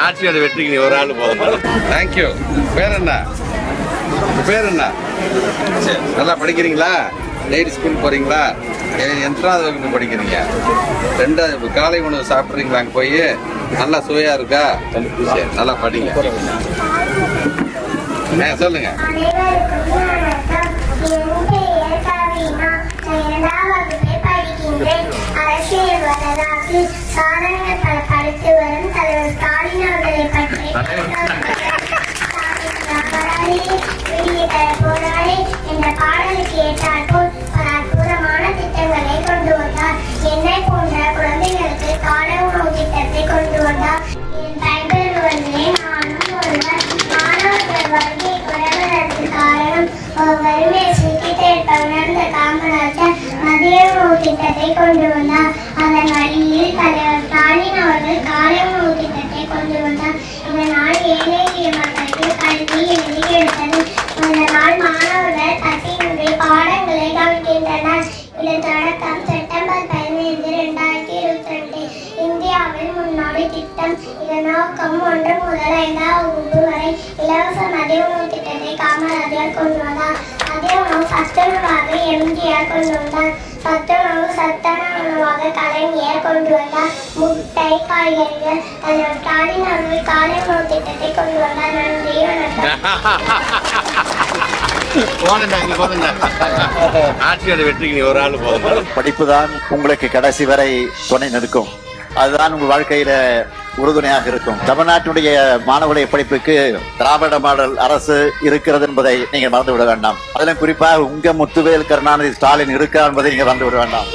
ஆட்சியோட வெற்றிக்கு நீ ஒரு ஆள் போதும். தேங்க்யூ. பேர் என்ன? பேர் என்ன? நல்லா படிக்கிறீங்களா? டெய்லி ஸ்கூல் போறீங்களா? எத்தனாவது வகுப்பு படிக்கிறீங்க? 2வது காலை உணவு சாப்பிட்றீங்களா? அங்கே போய் நல்லா சுவையா இருக்கா? சரி, நல்லா படிங்க. சொல்லுங்க. அரசியல் வரலாற்று சாதனைகள் பல படித்து வரும் தலைவர் ஸ்டாலின் அவர்களை பற்றி போராடி என்ற பாடலுக்கு ஏற்றாற்போல் பல அற்புதமான திட்டங்களை கொண்டு வந்தார். என்னை போன்ற குழந்தைகளுக்கு காலை உணவு திட்டத்தை கொண்டு வந்தார். என் டைபர்களுடைய நானும் ஒருவர். மாணவர்கள் வருகை குறைவதற்கு காரணம் வறுமையை சிக்கிட்டு உணர்ந்த காமராஜர் மதிய உணவு திட்டத்தை கொண்டு வந்தார். அதன் வழியில் தலைவர் ஸ்டாலின் அவர்கள் காலை உணவு திட்டத்தை கொண்டு வந்தார். இதனால் ஏழை எளிய மக்களுக்கு கல்வி எளிதிருத்தது. இதனால் மாணவர்கள் தட்டியின்றி பாடங்களை கவனிக்கின்றனர். இதன் தொடக்கம் செப்டம்பர் 15, 2022 இந்தியாவில் முன்னோடி திட்டம். இதன் நோக்கம் 1 முதல் 5ஆம் வகுப்பு வரை இலவச மதிய உணவு திட்டத்தை காமராஜர் கொண்டு வந்தார். மதிய உணவு சத்துணவாக எம்ஜிஆர் கொண்டு வந்தார். சத்துணவு சத்தான உணவாக கலைஞர் கொண்டு வந்தார். முட்டை, காய்கறிகள் தலைவர் ஸ்டாலின் அவர்கள் காலை உணவு திட்டத்தை கொண்டு வந்தார். நன்றி, ஆட்சியோட வெற்றிக்கு நீ ஒரு ஆள் போதும். படிப்பு தான் உங்களுக்கு கடைசி வரை துணை நிற்கும். அதுதான் உங்கள் வாழ்க்கையில உறுதுணையாக இருக்கும். தமிழ்நாட்டுடைய மாணவர்களுடைய படிப்புக்கு திராவிட மாடல் அரசு இருக்கிறது என்பதை நீங்கள் மறந்துவிட வேண்டாம். அதிலும் குறிப்பாக உங்க முத்துவேல் கருணாநிதி ஸ்டாலின் இருக்கிறார் என்பதை நீங்க மறந்துவிட வேண்டாம்.